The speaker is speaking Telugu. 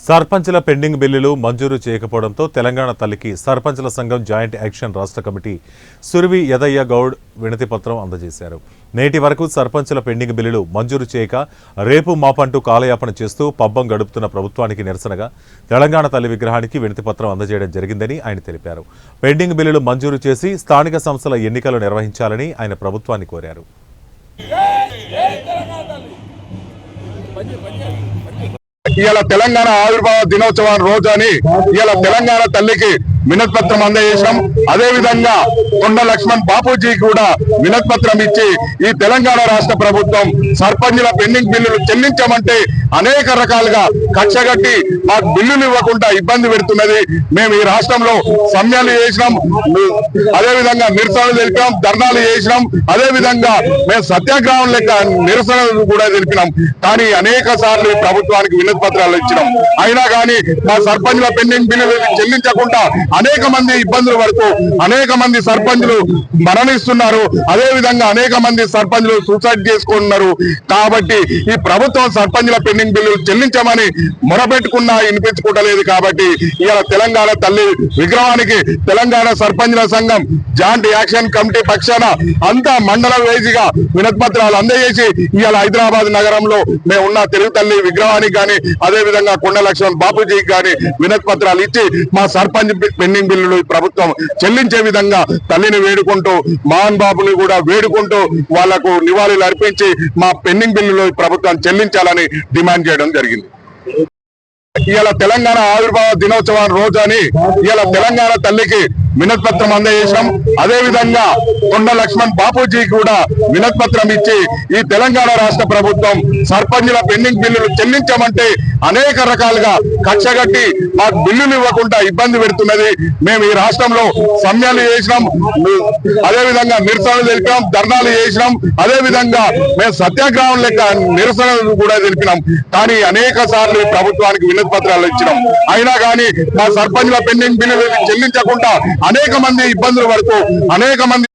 సర్పంచుల పెండింగ్ బిల్లులు మంజూరు చేయకపోవడంతో తెలంగాణ తల్లికి సర్పంచుల సంఘం జాయింట్ యాక్షన్ రాష్ట్ర కమిటీ సురవి యదయ్య గౌడ్ వినతి పత్రం అందజేశారు. నేటి వరకు సర్పంచుల పెండింగ్ బిల్లులు మంజూరు చేయక రేపు మాపంటూ కాలయాపన చేస్తూ పబ్బం గడుపుతున్న ప్రభుత్వానికి నిరసనగా తెలంగాణ తల్లి విగ్రహానికి వినతి పత్రం అందజేయడం జరిగిందని ఆయన తెలిపారు. పెండింగ్ బిల్లులు మంజూరు చేసి స్థానిక సంస్థల ఎన్నికలు నిర్వహించాలని ఆయన ప్రభుత్వాన్ని కోరారు. ఇవాళ తెలంగాణ ఆవిర్భావ దినోత్సవం రోజు అని ఇవాళ తెలంగాణ తల్లికి వినతి పత్రం అందజేసాం. అదే విధంగా కొండ లక్ష్మణ్ బాపూజీ కూడా వినతి పత్రం ఇచ్చి ఈ తెలంగాణ రాష్ట్ర ప్రభుత్వం సర్పంచుల పెండింగ్ బిల్లులు చెల్లించమంటే అనేక రకాలుగా కక్షగట్టి మాకు బిల్లులు ఇవ్వకుండా ఇబ్బంది పెడుతున్నది. మేము ఈ రాష్ట్రంలో సమ్మెలు చేసినాం, అదే విధంగా నిరసనలు తెలిపాం, ధర్నాలు చేసినాం, అదే విధంగా మేము సత్యాగ్రహం లెక్క నిరసనలు కూడా తెలిపినాం. కానీ అనేక సార్లు ఈ ప్రభుత్వానికి వినతి పత్రాలు ఇచ్చినాం. అయినా కానీ మా సర్పంచుల పెండింగ్ బిల్లులు చెల్లించకుండా అనేక మంది ఇబ్బందులు పడుతూ అనేక మంది సర్పంచులు మరణిస్తున్నారు. అదే విధంగా అనేక మంది సర్పంచులు సూసైడ్ చేసుకుంటున్నారు. కాబట్టి ఈ ప్రభుత్వం సర్పంచుల పెండింగ్ బిల్లులు చెల్లించమని మొరపెట్టుకున్నా వినిపించుకోవట్లేదు. కాబట్టి ఇవాళ తెలంగాణ తల్లి విగ్రహానికి తెలంగాణ సర్పంచుల సంఘం జాయింట్ యాక్షన్ కమిటీ పక్షాన అంతా మండల వేదిగా వినతి పత్రాలు అందజేసి ఇవాళ హైదరాబాద్ నగరంలో మేము ఉన్న తెలుగు తల్లి విగ్రహానికి కానీ అదే విధంగా కొండ లక్ష్మణ్ బాపూజీకి కానీ వినతి పత్రాలు ఇచ్చి మా సర్పంచ్ పెండింగ్ బిల్లులు ప్రభుత్వం చెల్లించే విధంగా తల్లిని వేడుకుంటూ మోహన్ బాబుని కూడా వేడుకుంటూ వాళ్లకు నివాళులు అర్పించి మా పెండింగ్ బిల్లులు ప్రభుత్వం చెల్లించాలని డిమాండ్ చేయడం జరిగింది. ఇవాళ తెలంగాణ ఆవిర్భావ దినోత్సవం రోజు అని ఇవాళ తెలంగాణ తల్లికి వినతి పత్రం అందజేసాం. అదే విధంగా కొండ లక్ష్మణ్ బాపూజీ కూడా వినతి పత్రం ఇచ్చి ఈ తెలంగాణ రాష్ట్ర ప్రభుత్వం సర్పంచుల పెండింగ్ బిల్లులు చెల్లించమంటే అనేక రకాలుగా కక్షగట్టి మాకు బిల్లులు ఇవ్వకుండా ఇబ్బంది పెడుతున్నది. మేము ఈ రాష్ట్రంలో సమ్మెలు చేసినాం, అదే విధంగా నిరసనలు తెలిపాం, ధర్నాలు చేసినాం, అదే విధంగా మేము సత్యాగ్రహం లెక్క నిరసనలు కూడా తెలిపినాం. కానీ అనేక సార్లు ఈ ప్రభుత్వానికి వినతి పత్రాలు ఇచ్చినాం. అయినా కానీ మా సర్పంచుల పెండింగ్ బిల్లులు చెల్లించకుండా అనేక మంది ఇబ్బందులు పడుతూ అనేక మంది